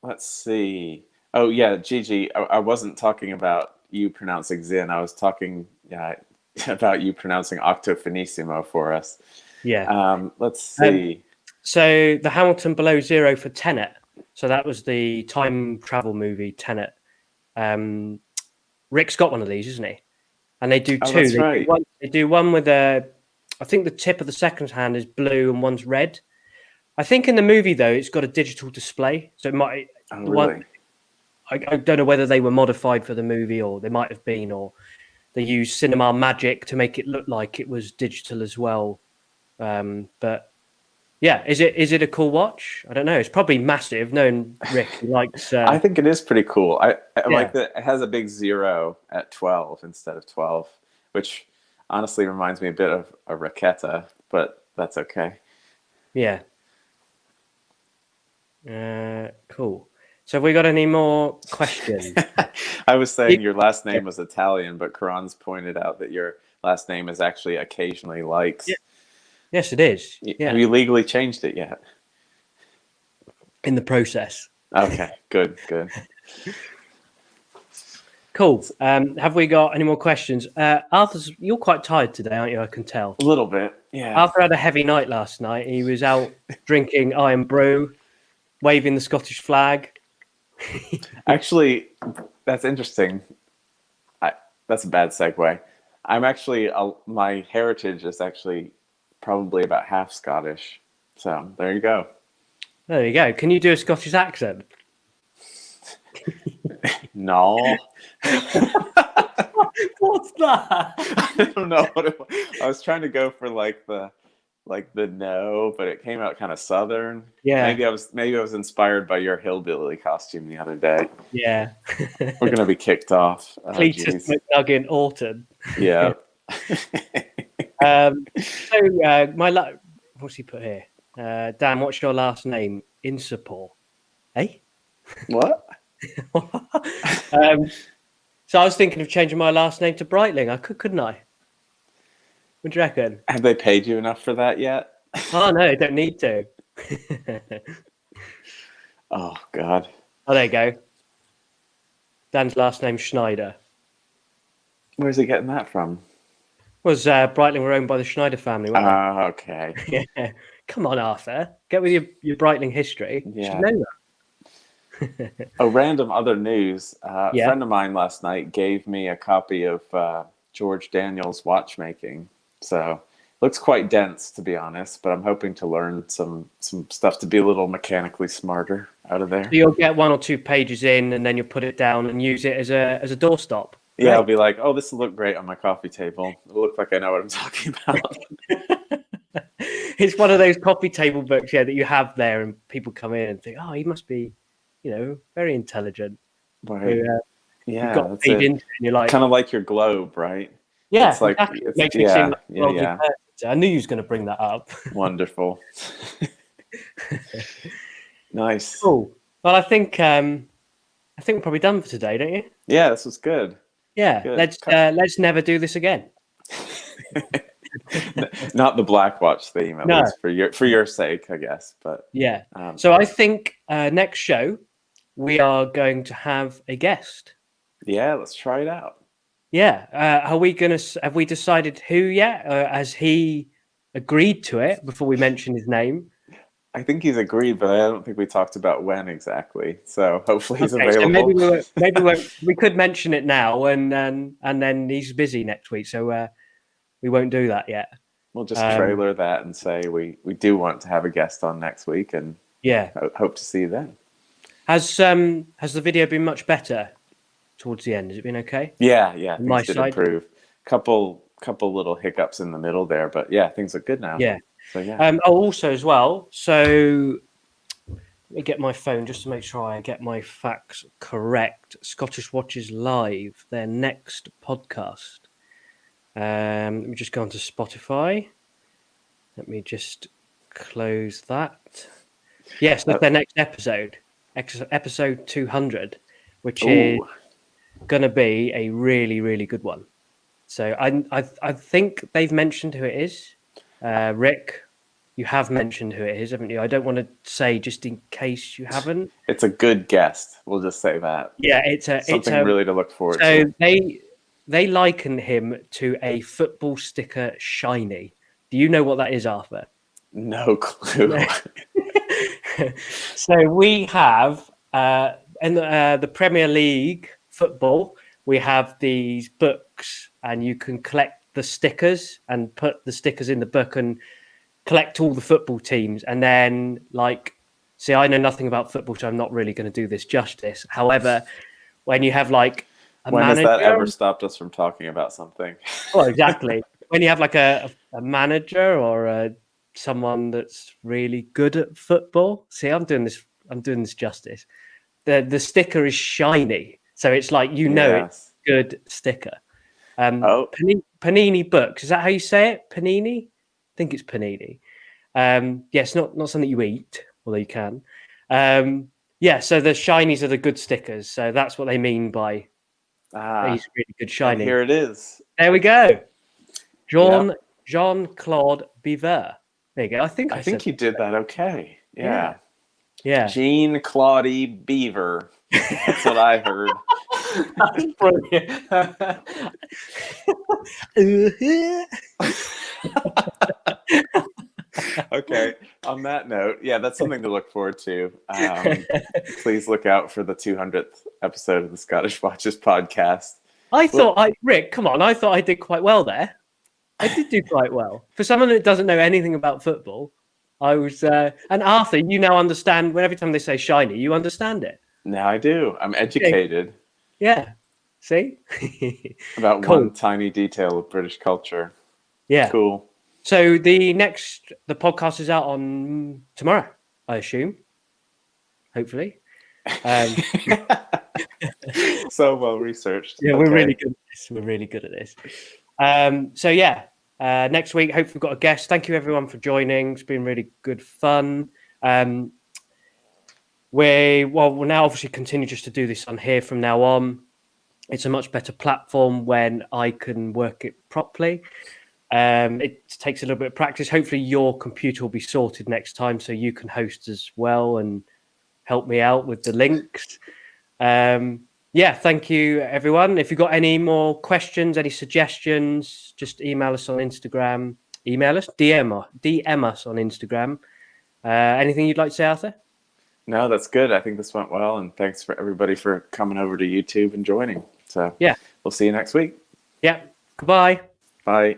Let's see. Oh yeah, Gigi. I wasn't talking about you pronouncing Zinn. I was talking about you pronouncing octo finissimo for us. Yeah. Let's see. So the Hamilton Below Zero for Tenet. So that was the time travel movie Tenet. Rick's got one of these, isn't he? And they do two. That's right. They do one with I think the tip of the second hand is blue and one's red. I think in the movie though, it's got a digital display, so it might. Oh, really? I don't know whether they were modified for the movie or they might have been, or they used cinema magic to make it look like it was digital as well. But yeah, is it a cool watch? I don't know. It's probably massive. Knowing Rick, he likes. I think it is pretty cool. I like that it has a big 0 at 12 instead of 12, which honestly reminds me a bit of a raqueta, but that's okay. Yeah. Cool. So have we got any more questions? I was saying your last name was Italian, but Karan's pointed out that your last name is actually occasionally likes. Yeah. Yes, it is. Yeah. Have you legally changed it yet? In the process. Okay, good. Cool. Have we got any more questions? Arthur, you're quite tired today, aren't you? I can tell. A little bit, yeah. Arthur had a heavy night last night. He was out drinking Iron Brew, waving the Scottish flag. Actually, that's interesting. That's a bad segue. I'm actually, my heritage is actually probably about half Scottish. So there you go. There you go. Can you do a Scottish accent? No. What's that? I don't know what it was. I was trying to go for like the no, but it came out kind of southern. Yeah. Maybe I was inspired by your hillbilly costume the other day. Yeah. We're gonna be kicked off. Cletus McNugget Orton. Yeah. What's he put here? Dan, what's your last name? Insupor. Eh? What? So I was thinking of changing my last name to Breitling. I couldn't I? What do you reckon? Have they paid you enough for that yet? Oh no, I don't need to. Oh God. Oh, there you go. Dan's last name's Schneider. Where's he getting that from? Was Breitling were owned by the Schneider family, weren't Oh, okay. they? Yeah. Come on, Arthur. Get with your Breitling history. You should Yeah. know A random other news. A Yeah. friend of mine last night gave me a copy of George Daniels' Watchmaking. So looks quite dense, to be honest. But I'm hoping to learn some stuff to be a little mechanically smarter out of there. So you'll get 1 or 2 pages in, and then you'll put it down and use it as a doorstop. Yeah, Right? I'll be like, oh, this will look great on my coffee table. It'll look like I know what I'm talking about. It's one of those coffee table books, that you have there, and people come in and think, "Oh, he must be, very intelligent." Right. You've Yeah, got that's paid it. into it, and you're like, Kind of like your globe, right? "Yeah, It's like, exactly." It makes me seem like a worldly yeah. person. So I knew you was going to bring that up. Wonderful. Nice. Cool. Well, I think we're probably done for today, don't you? Yeah, this was good. Yeah. Good. Let's never do this again. Not the Black Watch theme, at No. least for your sake, I guess. But Yeah. So I think next show we are going to have a guest. yeah, let's try it out. Yeah. Have we decided who yet? Has he agreed to it before we mention his name? I think he's agreed, but I don't think we talked about when exactly. So hopefully he's Okay, available. so maybe we could mention it now, and then he's busy next week, so we won't do that yet. We'll just trailer that and say we do want to have a guest on next week, and yeah, hope to see you then. Has the video been much better towards the end? Has it been okay? Yeah, My things did side? improve. Couple little hiccups in the middle there, but yeah, things look good now. Yeah. So yeah. Also as well, so let me get my phone just to make sure I get my facts correct. Scottish Watches Live, their next podcast. Let me just go onto Spotify. Let me just close that. Yes, that's their next episode, episode 200, which is going to be a really, really good one. So I think they've mentioned who it is. Rick, you have mentioned who it is, haven't you? I don't want to say just in case you haven't. It's a good guest. We'll just say that. Yeah, it's something really to look forward to. So they liken him to a football sticker shiny. Do you know what that is, Arthur? No clue. So we have in the Premier League football, we have these books, and you can collect the stickers and put the stickers in the book and collect all the football teams. And then, see, I know nothing about football, so I'm not really going to do this justice. However, when you have when has that ever stopped us from talking about something? Well, exactly. When you have a manager or someone that's really good at football. See, I'm doing this justice. The sticker is shiny, so it's it's good sticker. Panini books. Is that how you say it? Panini? I think it's Panini. It's not something you eat, although you can. So the shinies are the good stickers. So that's what they mean by these really good shiny. And here it is. There we go. Jean-Claude Biver. There you go. I think you did that okay. Yeah. Jean-Claude Beaver. That's what I heard. That's brilliant. Okay. On that note, that's something to look forward to. Please look out for the 200th episode of the Scottish Watches podcast. Rick, come on. I thought I did quite well there. I did do quite well. For someone that doesn't know anything about football, I was... and Arthur, you now understand, when every time they say shiny, you understand it. Now I do. I'm educated. Yeah. See? About one tiny detail of British culture. Yeah. Cool. So the podcast is out on tomorrow, I assume. Hopefully. So well researched. Yeah, we're really good at this. We're really good at this. Next week, hopefully we've got a guest. Thank you everyone for joining. It's been really good fun. We'll now obviously continue just to do this on here from now on. It's a much better platform when I can work it properly. It takes a little bit of practice. Hopefully your computer will be sorted next time so you can host as well and help me out with the links. Thank you, everyone. If you've got any more questions, any suggestions, just email us on Instagram email us, DM us on Instagram. Anything you'd like to say, Arthur? No, that's good. I think this went well, and thanks for everybody for coming over to YouTube and joining. So Yeah. we'll see you next week. Yeah. Goodbye. Bye.